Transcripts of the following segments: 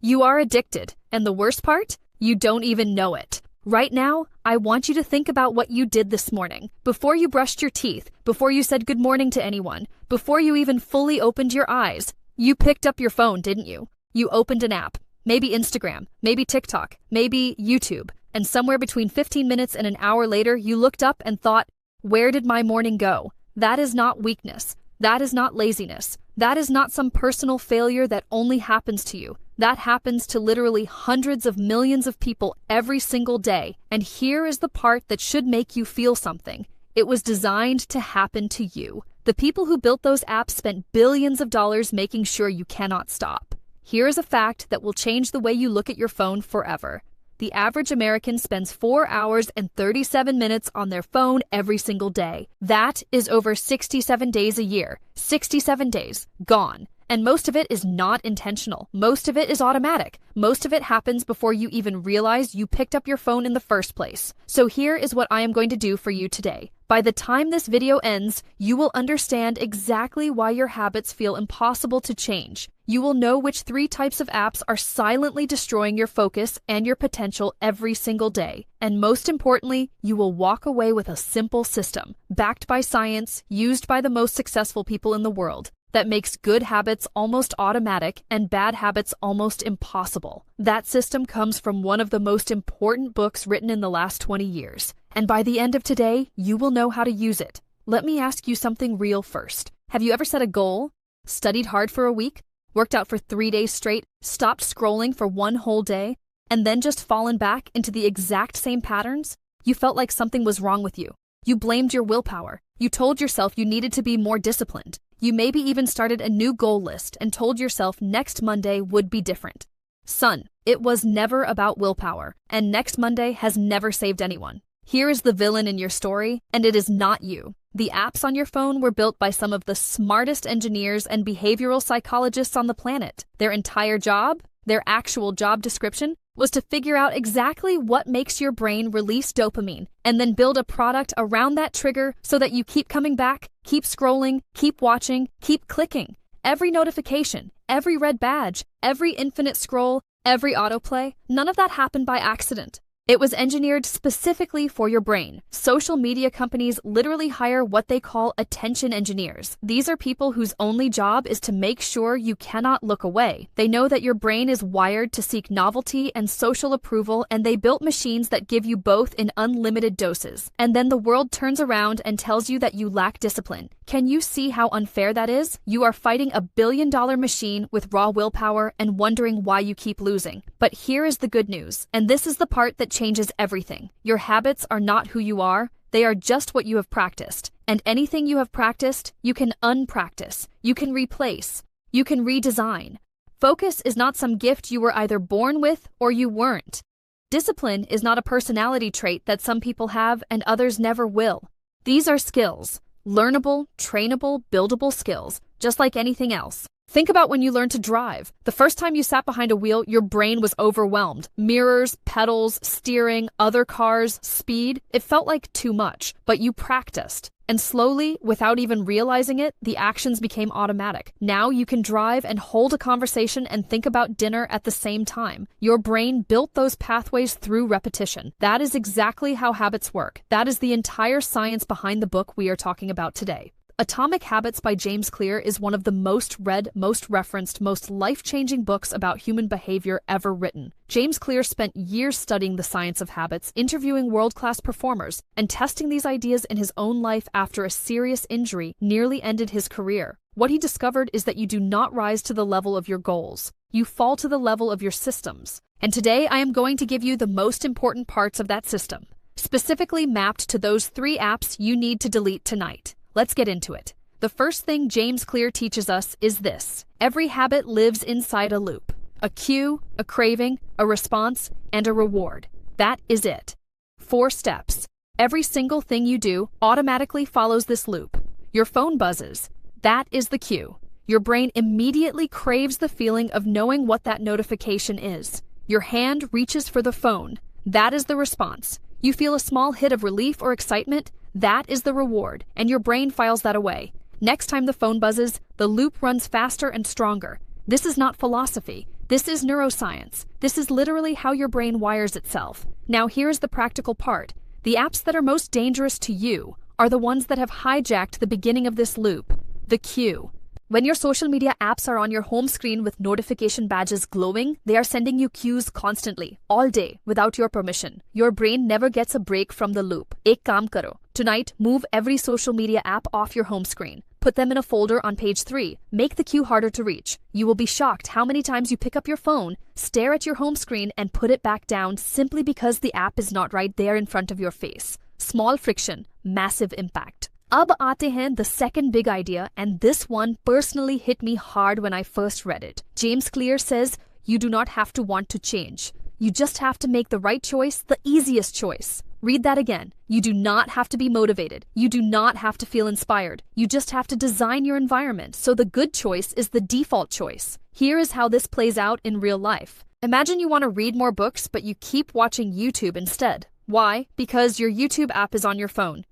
You are addicted, and the worst part? You don't even know it. Right now, I want you to think about what you did this morning. Before you brushed your teeth, before you said good morning to anyone, before you even fully opened your eyes, you picked up your phone, didn't you? You opened an app, maybe Instagram, maybe TikTok, maybe YouTube, and somewhere between 15 minutes and an hour later, you looked up and thought, where did my morning go? That is not weakness. That is not laziness. That is not some personal failure that only happens to you. That happens to literally hundreds of millions of people every single day. And here is the part that should make you feel something. It was designed to happen to you. The people who built those apps spent billions of dollars making sure you cannot stop. Here is a fact that will change the way you look at your phone forever. The average American spends 4 hours and 37 minutes on their phone every single day. That is over 67 days a year. 67 days. Gone. And most of it is not intentional. Most of it is automatic. Most of it happens before you even realize you picked up your phone in the first place. So here is what I am going to do for you today. By the time this video ends, you will understand exactly why your habits feel impossible to change. You will know which 3 types of apps are silently destroying your focus and your potential every single day. And most importantly, you will walk away with a simple system, backed by science, used by the most successful people in the world, that makes good habits almost automatic and bad habits almost impossible. That system comes from one of the most important books written in the last 20 years. And by the end of today, you will know how to use it. Let me ask you something real first. Have you ever set a goal, studied hard for a week, worked out for 3 days straight, stopped scrolling for 1 whole day, and then just fallen back into the exact same patterns? You felt like something was wrong with you. You blamed your willpower. You told yourself you needed to be more disciplined. You maybe even started a new goal list and told yourself next Monday would be different. Son, it was never about willpower, and next Monday has never saved anyone. Here is the villain in your story, and it is not you. The apps on your phone were built by some of the smartest engineers and behavioral psychologists on the planet. Their entire job, their actual job description, was to figure out exactly what makes your brain release dopamine, and then build a product around that trigger so that you keep coming back, keep scrolling, keep watching, keep clicking. Every notification, every red badge, every infinite scroll, every autoplay, none of that happened by accident. It was engineered specifically for your brain. Social media companies literally hire what they call attention engineers. These are people whose only job is to make sure you cannot look away. They know that your brain is wired to seek novelty and social approval, and they built machines that give you both in unlimited doses. And then the world turns around and tells you that you lack discipline. Can you see how unfair that is? You are fighting a billion-dollar machine with raw willpower and wondering why you keep losing. But here is the good news, and this is the part that changes everything. Your habits are not who you are. They are just what you have practiced. And anything you have practiced, you can unpractice. You can replace. You can redesign. Focus is not some gift you were either born with or you weren't. Discipline is not a personality trait that some people have and others never will. These are skills. Learnable, trainable, buildable skills, just like anything else. Think about when you learned to drive. The first time you sat behind a wheel, your brain was overwhelmed. Mirrors, pedals, steering, other cars, speed. It felt like too much, but you practiced. And slowly, without even realizing it, the actions became automatic. Now you can drive and hold a conversation and think about dinner at the same time. Your brain built those pathways through repetition. That is exactly how habits work. That is the entire science behind the book we are talking about today. Atomic Habits by James Clear is one of the most read, most referenced, most life-changing books about human behavior ever written. James Clear spent years studying the science of habits, interviewing world-class performers, and testing these ideas in his own life after a serious injury nearly ended his career. What he discovered is that you do not rise to the level of your goals. You fall to the level of your systems. And today I am going to give you the most important parts of that system, specifically mapped to those 3 apps you need to delete tonight. Let's get into it. The first thing James Clear teaches us is this. Every habit lives inside a loop. A cue, a craving, a response, and a reward. That is it. 4 steps. Every single thing you do automatically follows this loop. Your phone buzzes. That is the cue. Your brain immediately craves the feeling of knowing what that notification is. Your hand reaches for the phone. That is the response. You feel a small hit of relief or excitement. That is the reward, and your brain files that away. Next time the phone buzzes, the loop runs faster and stronger. This is not philosophy. This is neuroscience. This is literally how your brain wires itself. Now here's the practical part. The apps that are most dangerous to you are the ones that have hijacked the beginning of this loop, the queue. When your social media apps are on your home screen with notification badges glowing, they are sending you cues constantly, all day, without your permission. Your brain never gets a break from the loop. Ek kaam karo. Tonight, move every social media app off your home screen. Put them in a folder on page 3. Make the queue harder to reach. You will be shocked how many times you pick up your phone, stare at your home screen, and put it back down simply because the app is not right there in front of your face. Small friction, massive impact. Ab aate hain the second big idea, and this one personally hit me hard when I first read it. James Clear says, you do not have to want to change. You just have to make the right choice, the easiest choice. Read that again. You do not have to be motivated. You do not have to feel inspired. You just have to design your environment so the good choice is the default choice. Here is how this plays out in real life. Imagine you want to read more books, but you keep watching YouTube instead. Why? Because your YouTube app is on your phone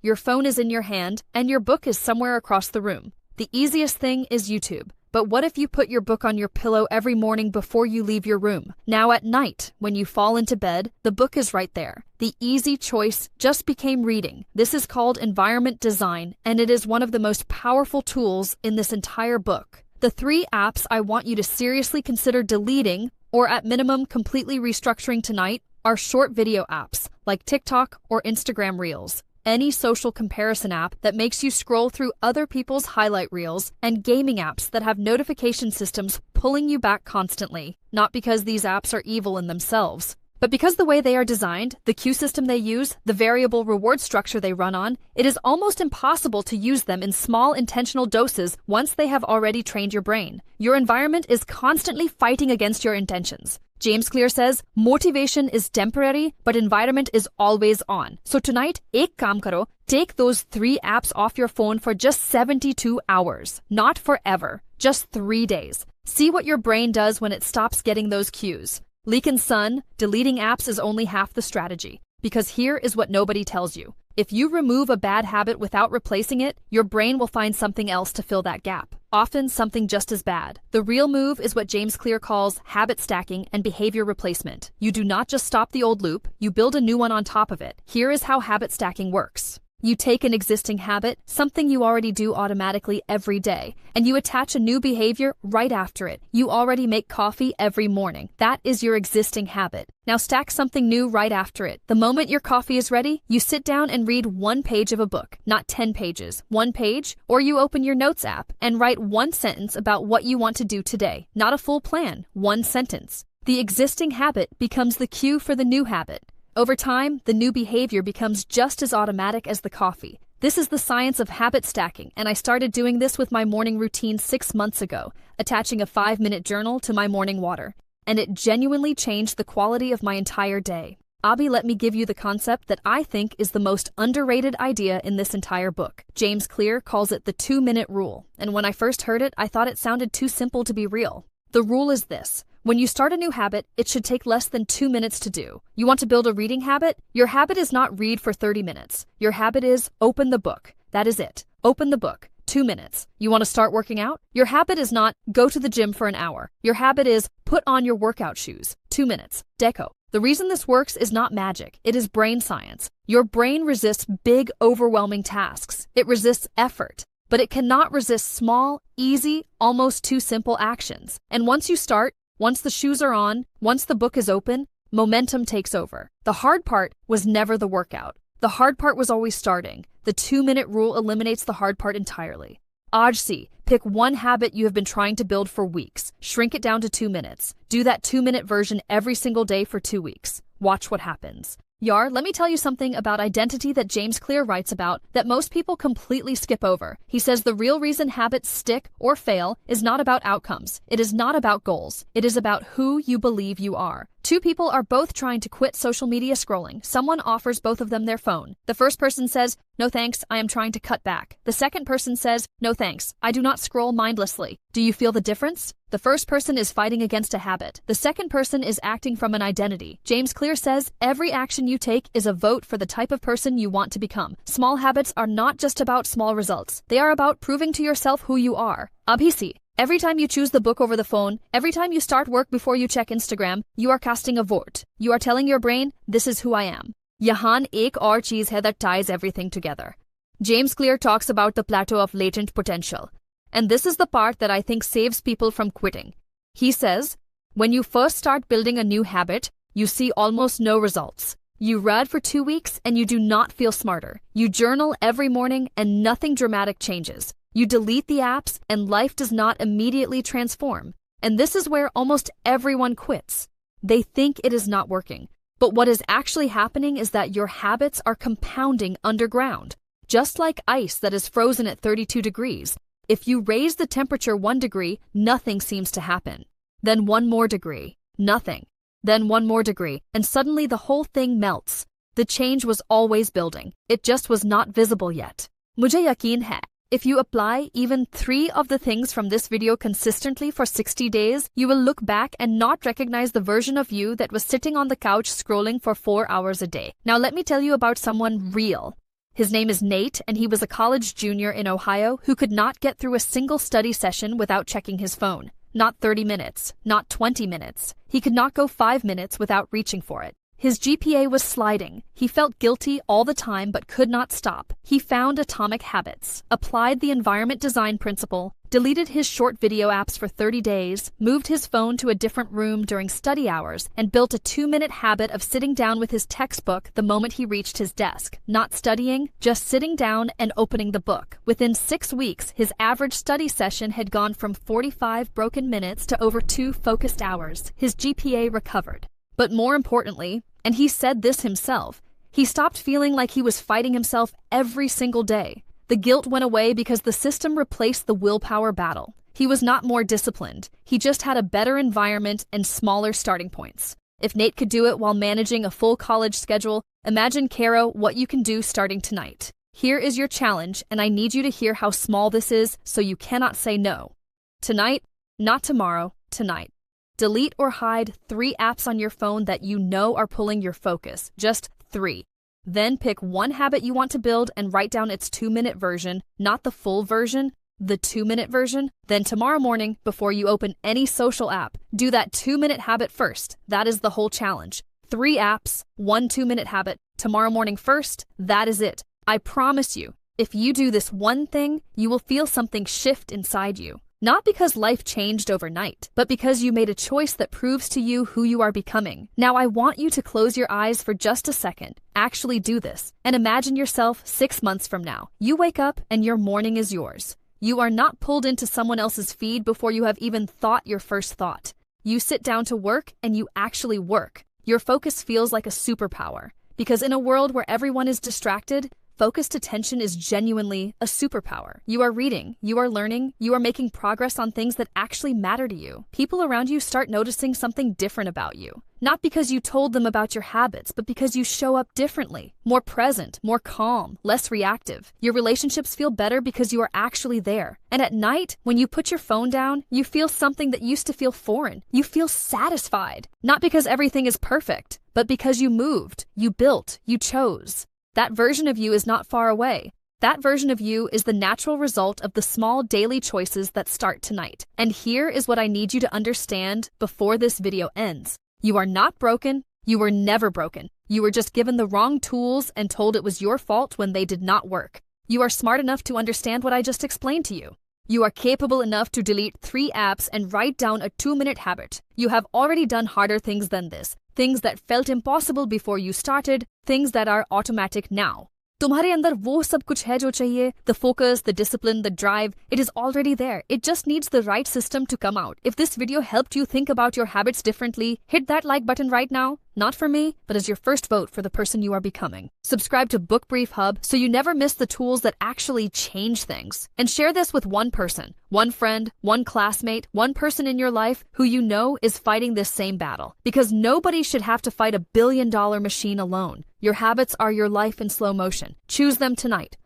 is in your hand, and your book is somewhere across the room. The easiest thing is YouTube. But what if you put your book on your pillow every morning before you leave your room? Now at night, when you fall into bed, the book is right there. The easy choice just became reading. This is called environment design, and it is one of the most powerful tools in this entire book. The 3 apps I want you to seriously consider deleting, or at minimum completely restructuring tonight, are short video apps like TikTok or Instagram Reels. Any social comparison app that makes you scroll through other people's highlight reels, and gaming apps that have notification systems pulling you back constantly. Not because these apps are evil in themselves, but because the way they are designed, the queue system they use, the variable reward structure they run on, it is almost impossible to use them in small intentional doses once they have already trained your brain. Your environment is constantly fighting against your intentions. James Clear says, motivation is temporary, but environment is always on. So tonight, ek kaam karo, take those 3 apps off your phone for just 72 hours. Not forever, just 3 days. See what your brain does when it stops getting those cues. Leak and Son, deleting apps is only half the strategy. Because here is what nobody tells you. If you remove a bad habit without replacing it, your brain will find something else to fill that gap. Often something just as bad. The real move is what James Clear calls habit stacking and behavior replacement. You do not just stop the old loop, you build a new one on top of it. Here is how habit stacking works. You take an existing habit, something you already do automatically every day, and you attach a new behavior right after it. You already make coffee every morning. That is your existing habit. Now stack something new right after it. The moment your coffee is ready, you sit down and read 1 page of a book, not 10 pages. 1 page, or you open your notes app and write 1 sentence about what you want to do today. Not a full plan, 1 sentence. The existing habit becomes the cue for the new habit. Over time, the new behavior becomes just as automatic as the coffee. This is the science of habit stacking, and I started doing this with my morning routine 6 months ago, attaching a 5-minute journal to my morning water. And it genuinely changed the quality of my entire day. Abhi, let me give you the concept that I think is the most underrated idea in this entire book. James Clear calls it the 2-minute rule, and when I first heard it, I thought it sounded too simple to be real. The rule is this. When you start a new habit, it should take less than 2 minutes to do. You want to build a reading habit? Your habit is not read for 30 minutes. Your habit is open the book. That is it. Open the book. 2 minutes. You want to start working out? Your habit is not go to the gym for an hour. Your habit is put on your workout shoes. 2 minutes. Deco. The reason this works is not magic. It is brain science. Your brain resists big, overwhelming tasks. It resists effort. But it cannot resist small, easy, almost too simple actions. And once you start, once the shoes are on, once the book is open, momentum takes over. The hard part was never the workout. The hard part was always starting. The 2-minute rule eliminates the hard part entirely. Ajsi, pick 1 habit you have been trying to build for weeks. Shrink it down to 2 minutes. Do that 2-minute version every single day for 2 weeks. Watch what happens. Yar, let me tell you something about identity that James Clear writes about that most people completely skip over. He says the real reason habits stick or fail is not about outcomes. It is not about goals. It is about who you believe you are. 2 people are both trying to quit social media scrolling. Someone offers both of them their phone. The first person says, "No thanks, I am trying to cut back." The second person says, "No thanks, I do not scroll mindlessly." Do you feel the difference? The first person is fighting against a habit. The second person is acting from an identity. James Clear says every action you take is a vote for the type of person you want to become. Small habits are not just about small results. They are about proving to yourself who you are. Abhisi, Every time you choose the book over the phone, every time you start work before you check Instagram, you are casting a vote. You are telling your brain, this is who I am. Yahan ek aur cheez hai that ties everything together. James Clear talks about the plateau of latent potential. And this is the part that I think saves people from quitting. He says, when you first start building a new habit, you see almost no results. You read for 2 weeks and you do not feel smarter. You journal every morning and nothing dramatic changes. You delete the apps and life does not immediately transform. And this is where almost everyone quits. They think it is not working. But what is actually happening is that your habits are compounding underground. Just like ice that is frozen at 32 degrees. If you raise the temperature 1 degree, nothing seems to happen. Then 1 more degree, nothing. Then 1 more degree, and suddenly the whole thing melts. The change was always building. It just was not visible yet. Mujhe yakeen hai. If you apply even 3 of the things from this video consistently for 60 days, you will look back and not recognize the version of you that was sitting on the couch scrolling for 4 hours a day. Now let me tell you about someone real. His name is Nate, and he was a college junior in Ohio who could not get through a single study session without checking his phone. Not 30 minutes, not 20 minutes. He could not go 5 minutes without reaching for it. His GPA was sliding. He felt guilty all the time but could not stop. He found Atomic Habits, applied the environment design principle, deleted his short video apps for 30 days, moved his phone to a different room during study hours, and built a 2-minute habit of sitting down with his textbook the moment he reached his desk. Not studying, just sitting down and opening the book. Within 6 weeks, his average study session had gone from 45 broken minutes to over 2 focused hours. His GPA recovered. But more importantly, and he said this himself, he stopped feeling like he was fighting himself every single day. The guilt went away because the system replaced the willpower battle. He was not more disciplined. He just had a better environment and smaller starting points. If Nate could do it while managing a full college schedule, imagine, Caro, what you can do starting tonight. Here is your challenge, and I need you to hear how small this is so you cannot say no. Tonight, not tomorrow, tonight. Delete or hide 3 apps on your phone that you know are pulling your focus. Just 3. Then pick 1 habit you want to build and write down its 2-minute version, not the full version, the 2-minute version. Then tomorrow morning, before you open any social app, do that 2-minute habit first. That is the whole challenge. 3 apps, 1 2-minute habit. Tomorrow morning first, that is it. I promise you, if you do this one thing, you will feel something shift inside you. Not because life changed overnight, but because you made a choice that proves to you who you are becoming. Now I want you to close your eyes for just a second, actually do this, and imagine yourself 6 months from now. You wake up and your morning is yours. You are not pulled into someone else's feed before you have even thought your first thought. You sit down to work and you actually work. Your focus feels like a superpower. Because in a world where everyone is distracted, focused attention is genuinely a superpower. You are reading, you are learning, you are making progress on things that actually matter to you. People around you start noticing something different about you. Not because you told them about your habits, but because you show up differently, more present, more calm, less reactive. Your relationships feel better because you are actually there. And at night, when you put your phone down, you feel something that used to feel foreign. You feel satisfied. Not because everything is perfect, but because you moved, you built, you chose. That version of you is not far away. That version of you is the natural result of the small daily choices that start tonight. And here is what I need you to understand before this video ends. You are not broken. You were never broken. You were just given the wrong tools and told it was your fault when they did not work. You are smart enough to understand what I just explained to you. You are capable enough to delete 3 apps and write down a 2-minute habit. You have already done harder things than this. Things that felt impossible before you started, things that are automatic now. तुम्हारे अंदर वो सब कुछ है जो चाहिए, the focus, the discipline, the drive, it is already there. It just needs the right system to come out. If this video helped you think about your habits differently, hit that like button right now. Not for me, but as your first vote for the person you are becoming. Subscribe to Book Brief Hub so you never miss the tools that actually change things. And share this with one person, one friend, one classmate, one person in your life who you know is fighting this same battle. Because nobody should have to fight a billion-dollar machine alone. Your habits are your life in slow motion. Choose them tonight.